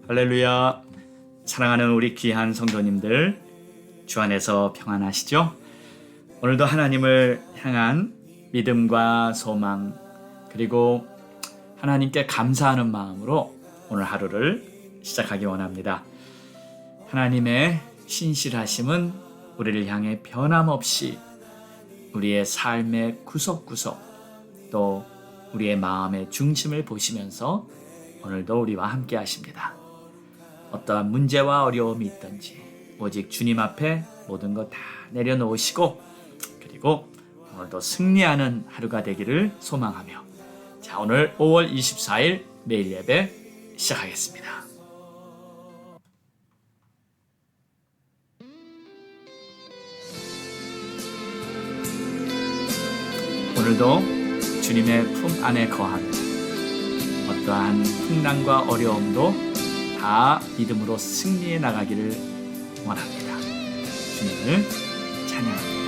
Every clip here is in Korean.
할렐루야. 사랑하는 우리 귀한 성도님들, 주 안에서 평안하시죠? 오늘도 하나님을 향한 믿음과 소망, 그리고 하나님께 감사하는 마음으로 오늘 하루를 시작하기 원합니다. 하나님의 신실하심은 우리를 향해 변함없이 우리의 삶의 구석구석, 또 우리의 마음의 중심을 보시면서 오늘도 우리와 함께 하십니다. 어떠한 문제와 어려움이 있든지 오직 주님 앞에 모든 것 다 내려놓으시고, 그리고 오늘도 승리하는 하루가 되기를 소망하며, 자, 오늘 5월 24일 매일 예배 시작하겠습니다. 오늘도 주님의 품 안에 거하며 어떠한 풍랑과 어려움도 다 믿음으로 승리해 나가기를 원합니다. 주님을 찬양합니다.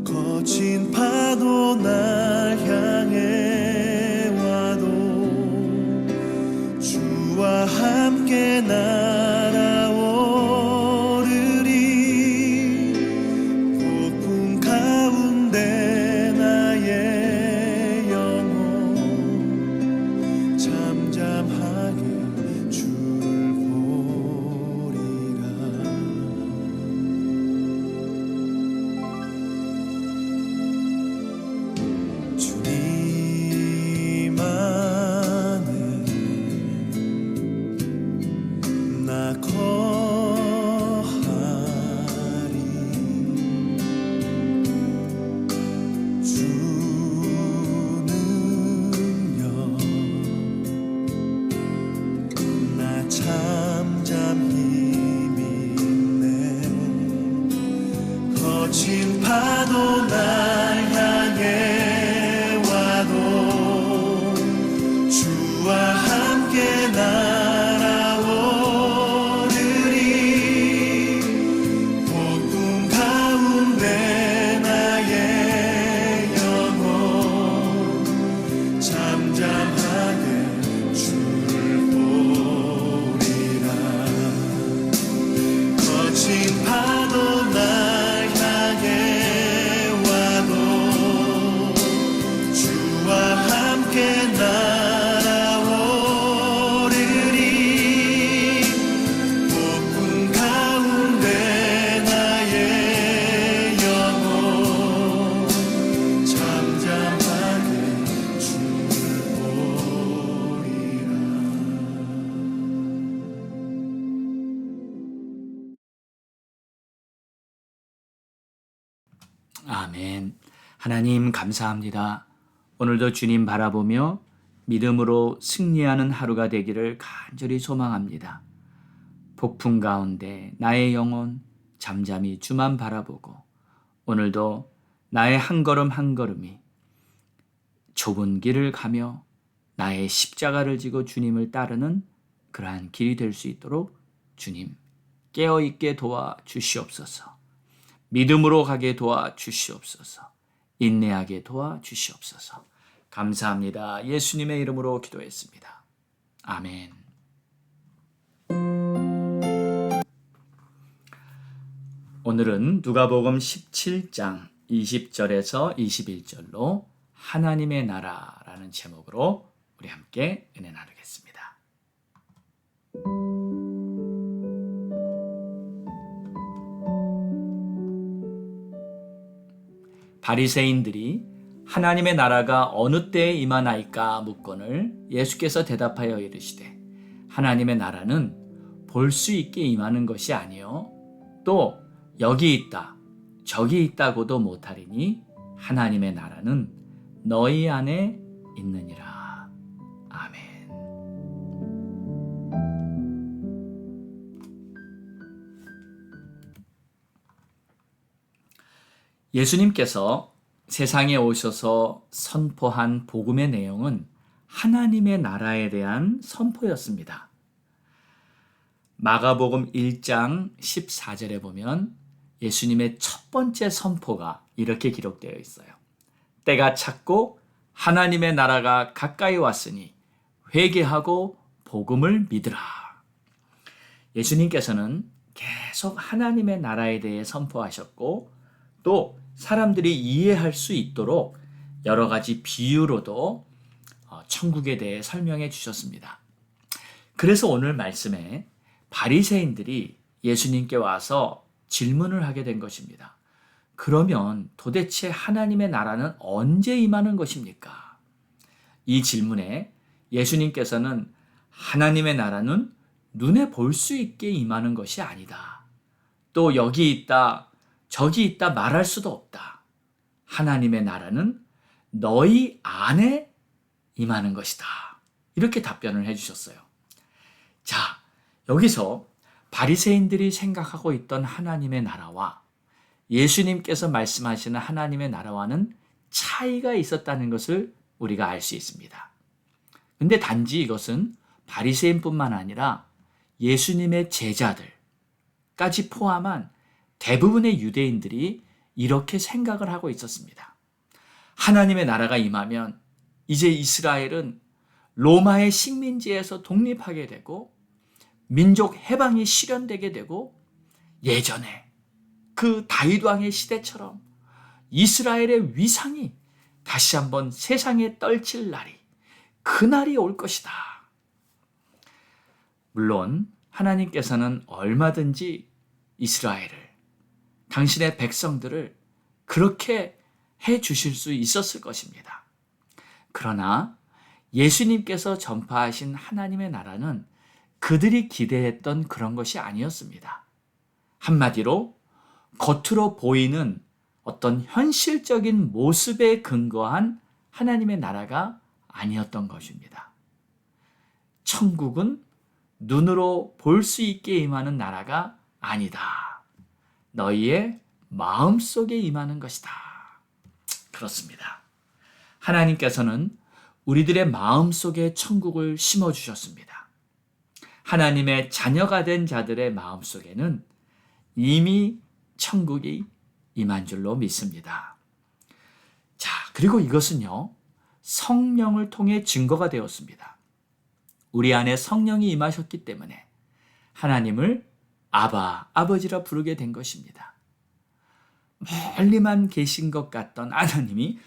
거친 파도 날 향해 와도 주와 함께 날아오르리. 폭풍 가운데 나의 영혼 잠잠하게 주를 보리라. 주님 안에 나 거하리. 주 능력 나 잠잠히 믿네. 거친 파도 날 향해 와도 주와 함께 날아오르리. 폭풍 가운데 나의 영혼 잠잠하게 주를 보리라. 거친 파도 날 향해 와도 주와 함께 날아오르리. 폭풍 가운데 나의 영혼 잠잠하게 주를 보리라. 아멘. 하나님 감사합니다. 오늘도 주님 바라보며 믿음으로 승리하는 하루가 되기를 간절히 소망합니다. 폭풍 가운데 나의 영혼 잠잠히 주만 바라보고, 오늘도 나의 한 걸음 한 걸음이 좁은 길을 가며 나의 십자가를 지고 주님을 따르는 그러한 길이 될 수 있도록 주님 깨어있게 도와주시옵소서. 믿음으로 가게 도와주시옵소서. 인내하게 도와주시옵소서. 감사합니다. 예수님의 이름으로 기도했습니다. 아멘. 오늘은 누가복음 17장 20절에서 21절로 하나님의 나라라는 제목으로 우리 함께 은혜 나누겠습니다. 바리새인들이 하나님의 나라가 어느 때에 임하나이까 묻거늘 예수께서 대답하여 이르시되, 하나님의 나라는 볼 수 있게 임하는 것이 아니요 또 여기 있다 저기 있다고도 못하리니 하나님의 나라는 너희 안에 있느니라. 아멘. 예수님께서 세상에 오셔서 선포한 복음의 내용은 하나님의 나라에 대한 선포였습니다. 마가복음 1장 14절에 보면 예수님의 첫 번째 선포가 이렇게 기록되어 있어요. 때가 찼고 하나님의 나라가 가까이 왔으니 회개하고 복음을 믿으라. 예수님께서는 계속 하나님의 나라에 대해 선포하셨고 또 사람들이 이해할 수 있도록 여러 가지 비유로도 천국에 대해 설명해 주셨습니다. 그래서 오늘 말씀에 바리새인들이 예수님께 와서 질문을 하게 된 것입니다. 그러면 도대체 하나님의 나라는 언제 임하는 것입니까? 이 질문에 예수님께서는 하나님의 나라는 눈에 볼 수 있게 임하는 것이 아니다. 또 여기 있다, 저기 있다 말할 수도 없다. 하나님의 나라는 너희 안에 임하는 것이다. 이렇게 답변을 해주셨어요. 자, 여기서 바리새인들이 생각하고 있던 하나님의 나라와 예수님께서 말씀하시는 하나님의 나라와는 차이가 있었다는 것을 우리가 알 수 있습니다. 근데 단지 이것은 바리새인뿐만 아니라 예수님의 제자들까지 포함한 대부분의 유대인들이 이렇게 생각을 하고 있었습니다. 하나님의 나라가 임하면 이제 이스라엘은 로마의 식민지에서 독립하게 되고 민족 해방이 실현되게 되고 예전에 그 다윗 왕의 시대처럼 이스라엘의 위상이 다시 한번 세상에 떨칠 날이 그날이 올 것이다. 물론 하나님께서는 얼마든지 이스라엘을 당신의 백성들을 그렇게 해 주실 수 있었을 것입니다. 그러나 예수님께서 전파하신 하나님의 나라는 그들이 기대했던 그런 것이 아니었습니다. 한마디로 겉으로 보이는 어떤 현실적인 모습에 근거한 하나님의 나라가 아니었던 것입니다. 천국은 눈으로 볼 수 있게 임하는 나라가 아니다. 너희의 마음속에 임하는 것이다. 그렇습니다. 하나님께서는 우리들의 마음속에 천국을 심어주셨습니다. 하나님의 자녀가 된 자들의 마음속에는 이미 천국이 임한 줄로 믿습니다. 자, 그리고 이것은요, 성령을 통해 증거가 되었습니다. 우리 안에 성령이 임하셨기 때문에 하나님을 아바, 아버지라 부르게 된 것입니다. 멀리만 계신 것 같던 하나님이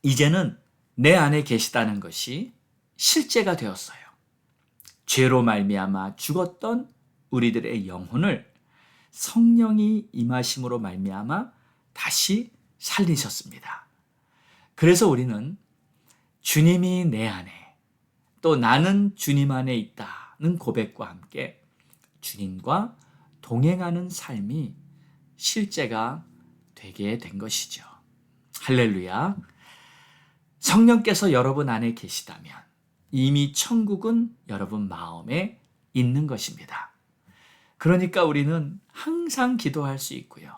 이제는 내 안에 계시다는 것이 실제가 되었어요. 죄로 말미암아 죽었던 우리들의 영혼을 성령이 임하심으로 말미암아 다시 살리셨습니다. 그래서 우리는 주님이 내 안에 또 나는 주님 안에 있다는 고백과 함께 주님과 동행하는 삶이 실제가 되게 된 것이죠. 할렐루야. 성령께서 여러분 안에 계시다면 이미 천국은 여러분 마음에 있는 것입니다. 그러니까 우리는 항상 기도할 수 있고요.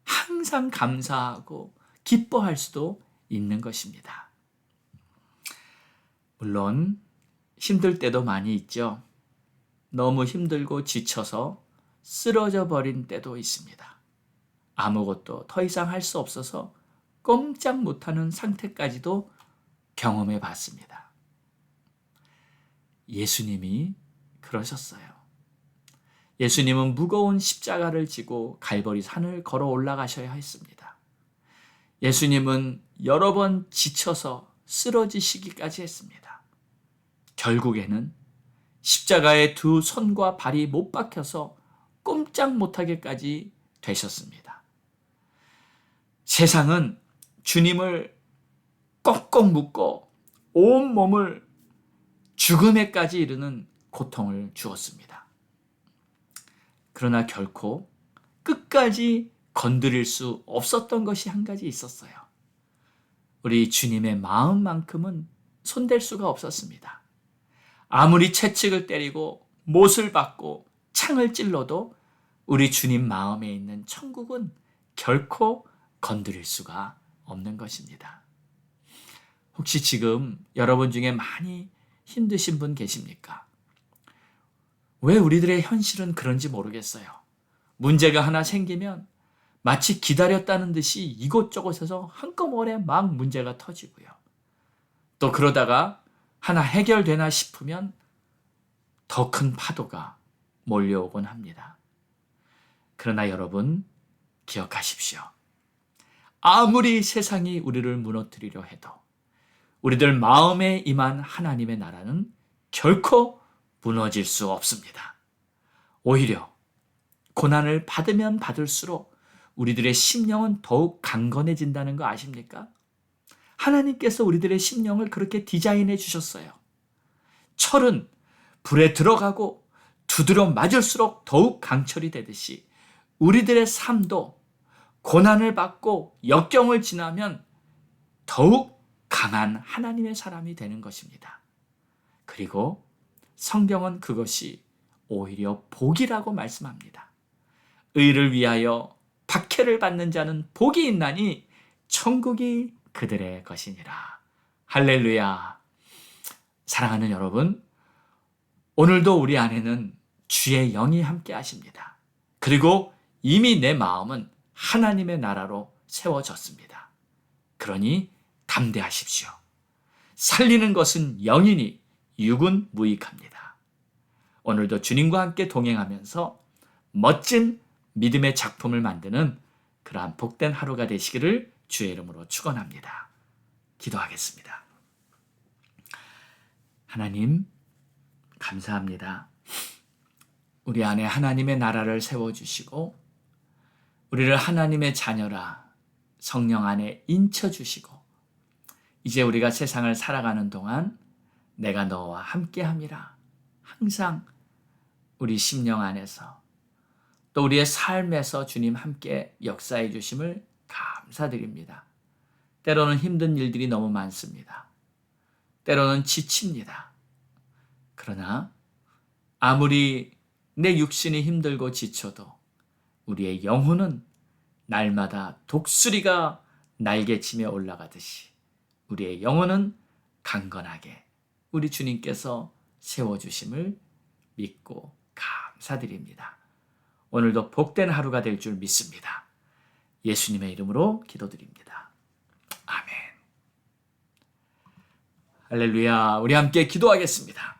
항상 감사하고 기뻐할 수도 있는 것입니다. 물론 힘들 때도 많이 있죠. 너무 힘들고 지쳐서 쓰러져 버린 때도 있습니다. 아무것도 더 이상 할 수 없어서 꼼짝 못하는 상태까지도 경험해 봤습니다. 예수님이 그러셨어요. 예수님은 무거운 십자가를 지고 갈보리 산을 걸어 올라가셔야 했습니다. 예수님은 여러 번 지쳐서 쓰러지시기까지 했습니다. 결국에는 십자가에 두 손과 발이 못 박혀서 꼼짝 못하게까지 되셨습니다. 세상은 주님을 꼭꼭 묶어 온 몸을 죽음에까지 이르는 고통을 주었습니다. 그러나 결코 끝까지 건드릴 수 없었던 것이 한 가지 있었어요. 우리 주님의 마음만큼은 손댈 수가 없었습니다. 아무리 채찍을 때리고 못을 박고 창을 찔러도 우리 주님 마음에 있는 천국은 결코 건드릴 수가 없는 것입니다. 혹시 지금 여러분 중에 많이 힘드신 분 계십니까? 왜 우리들의 현실은 그런지 모르겠어요. 문제가 하나 생기면 마치 기다렸다는 듯이 이곳저곳에서 한꺼번에 막 문제가 터지고요. 또 그러다가 하나 해결되나 싶으면 더 큰 파도가 몰려오곤 합니다. 그러나 여러분 기억하십시오. 아무리 세상이 우리를 무너뜨리려 해도 우리들 마음에 임한 하나님의 나라는 결코 무너질 수 없습니다. 오히려 고난을 받으면 받을수록 우리들의 심령은 더욱 강건해진다는 거 아십니까? 하나님께서 우리들의 심령을 그렇게 디자인해 주셨어요. 철은 불에 들어가고 두드려 맞을수록 더욱 강철이 되듯이 우리들의 삶도 고난을 받고 역경을 지나면 더욱 강한 하나님의 사람이 되는 것입니다. 그리고 성경은 그것이 오히려 복이라고 말씀합니다. 의를 위하여 박해를 받는 자는 복이 있나니 천국이 그들의 것이니라. 할렐루야. 사랑하는 여러분, 오늘도 우리 안에는 주의 영이 함께 하십니다. 그리고 이미 내 마음은 하나님의 나라로 세워졌습니다. 그러니 담대하십시오. 살리는 것은 영이니 육은 무익합니다. 오늘도 주님과 함께 동행하면서 멋진 믿음의 작품을 만드는 그러한 복된 하루가 되시기를 주의 이름으로 축원합니다. 기도하겠습니다. 하나님, 감사합니다. 우리 안에 하나님의 나라를 세워주시고 우리를 하나님의 자녀라 성령 안에 인쳐주시고 이제 우리가 세상을 살아가는 동안 내가 너와 함께함이라 항상 우리 심령 안에서 또 우리의 삶에서 주님 함께 역사해 주심을 감사드립니다. 때로는 힘든 일들이 너무 많습니다. 때로는 지칩니다. 그러나 아무리 내 육신이 힘들고 지쳐도 우리의 영혼은 날마다 독수리가 날개치며 올라가듯이 우리의 영혼은 강건하게 우리 주님께서 세워주심을 믿고 감사드립니다. 오늘도 복된 하루가 될 줄 믿습니다. 예수님의 이름으로 기도드립니다. 아멘. 할렐루야. 우리 함께 기도하겠습니다.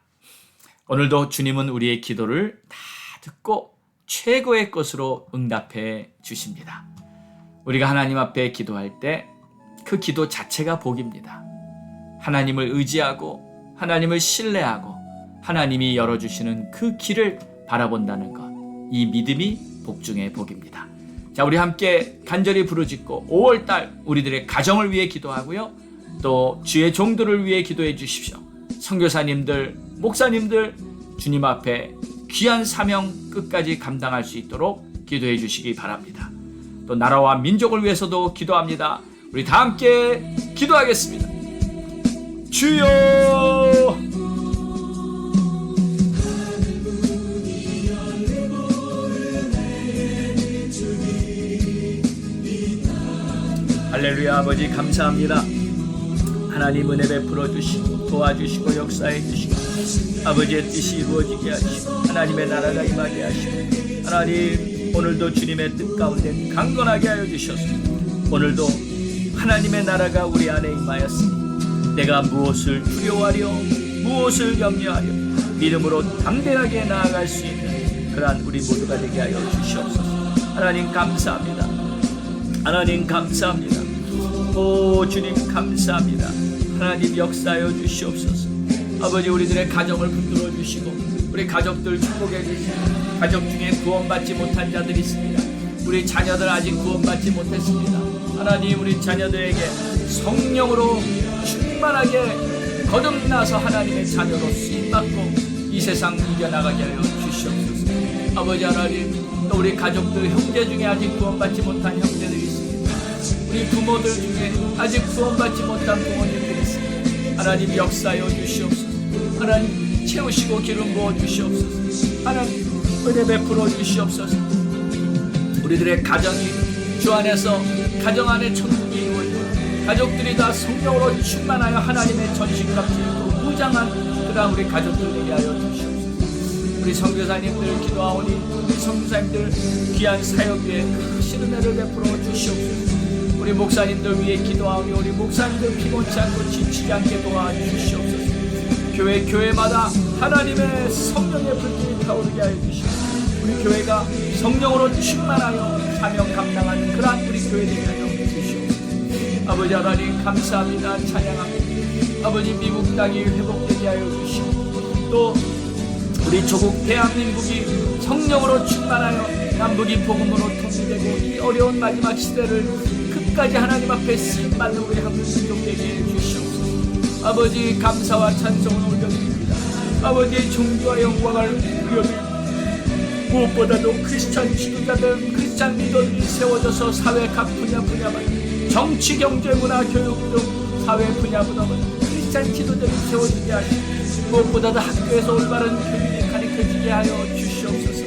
오늘도 주님은 우리의 기도를 다 듣고 최고의 것으로 응답해 주십니다. 우리가 하나님 앞에 기도할 때 그 기도 자체가 복입니다. 하나님을 의지하고 하나님을 신뢰하고 하나님이 열어주시는 그 길을 바라본다는 것, 이 믿음이 복 중의 복입니다. 자, 우리 함께 간절히 부르짖고 5월달 우리들의 가정을 위해 기도하고요. 또 주의 종들을 위해 기도해 주십시오. 선교사님들, 목사님들 주님 앞에 귀한 사명 끝까지 감당할 수 있도록 기도해 주시기 바랍니다. 또 나라와 민족을 위해서도 기도합니다. 우리 다 함께 기도하겠습니다. 주여! 할렐루야. 아버지 감사합니다. 하나님 은혜 베풀어 주시고 도와주시고 역사해 주시고 아버지의 뜻이 이루어지게 하시고 하나님의 나라가 임하게 하시고 하나님 오늘도 주님의 뜻 가운데 강건하게 하여 주셔서 오늘도 하나님의 나라가 우리 안에 임하였으니 내가 무엇을 두려워하려 무엇을 염려하려 믿음으로 담대하게 나아갈 수 있는 그러한 우리 모두가 되게 하여 주시옵소서. 하나님 감사합니다. 하나님 감사합니다. 오 주님 감사합니다. 하나님 역사하여 주시옵소서. 아버지 우리들의 가정을 붙들어 주시고 우리 가족들 축복해 주시고 가족 중에 구원받지 못한 자들이 있습니다. 우리 자녀들 아직 구원받지 못했습니다. 하나님 우리 자녀들에게 성령으로 충만하게 거듭나서 하나님의 자녀로 쓰임받고 이 세상 이겨나가게 하여 주시옵소서. 아버지 하나님 또 우리 가족들, 형제 중에 아직 구원받지 못한 형제들이 있습니다. 우리 부모들 중에 아직 구원받지 못한 부모님들이 있습니다. 하나님 역사하여 주시옵소서. 하나님 채우시고 기름 부어 주시옵소서. 하나님 은혜 베풀어 주시옵소서. 우리들의 가정이 주 안에서 가정 안에 천국이 이루어지고 가족들이 다 성령으로 충만하여 하나님의 전신같이 무장한 그런 우리 가족들 되게 하여 주시옵소서. 우리 선교사님들 기도하오니 우리 선교사님들 귀한 사역 위에 크신 은혜를 베풀어 주시옵소서. 우리 목사님들 위해 기도하오니 우리 목사님들 피곤치 않고 지치지 않게 도와주시옵소서. 교회마다 하나님의 성령의 불길이 타오르게 하여 주시옵소서. 우리 교회가 성령으로 충만하여 사명 감당하는 그러한 우리 교회 되게 하여 주시옵소서. 아버지 하나님 감사합니다. 찬양합니다. 아버지 미국 땅이 회복되게 하여 주시옵소서. 또 우리 조국 대한민국이 성령으로 충만하여 남북이 복음으로 통일되고 이 어려운 마지막 시대를 끝까지 하나님 앞에 쓰임받는 우리 한국민족 되게 해 주시옵소서. 아버지 감사와 찬송을 올려드립니다. 아버지의 존귀와 영광을 올려드립니다. 무엇보다도 크리스찬 지도자들, 크리스찬 리더들이 세워져서 사회 각 분야마다 정치, 경제, 문화, 교육 등 사회 분야마다 크리스찬 지도자들이 세워지게 하시고 무엇보다도 학교에서 올바른 교육이 가르쳐지게 하여 주시옵소서.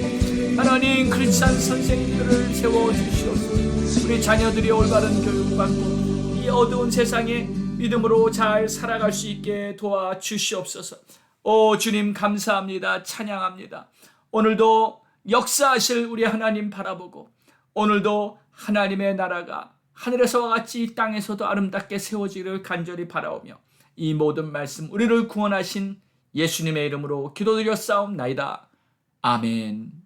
하나님 크리스찬 선생님들을 세워주시옵소서. 우리 자녀들이 올바른 교육받고 이 어두운 세상에 믿음으로 잘 살아갈 수 있게 도와주시옵소서. 오 주님 감사합니다. 찬양합니다. 오늘도 역사하실 우리 하나님 바라보고 오늘도 하나님의 나라가 하늘에서와 같이 이 땅에서도 아름답게 세워지기를 간절히 바라오며 이 모든 말씀 우리를 구원하신 예수님의 이름으로 기도드렸사옵나이다. 아멘.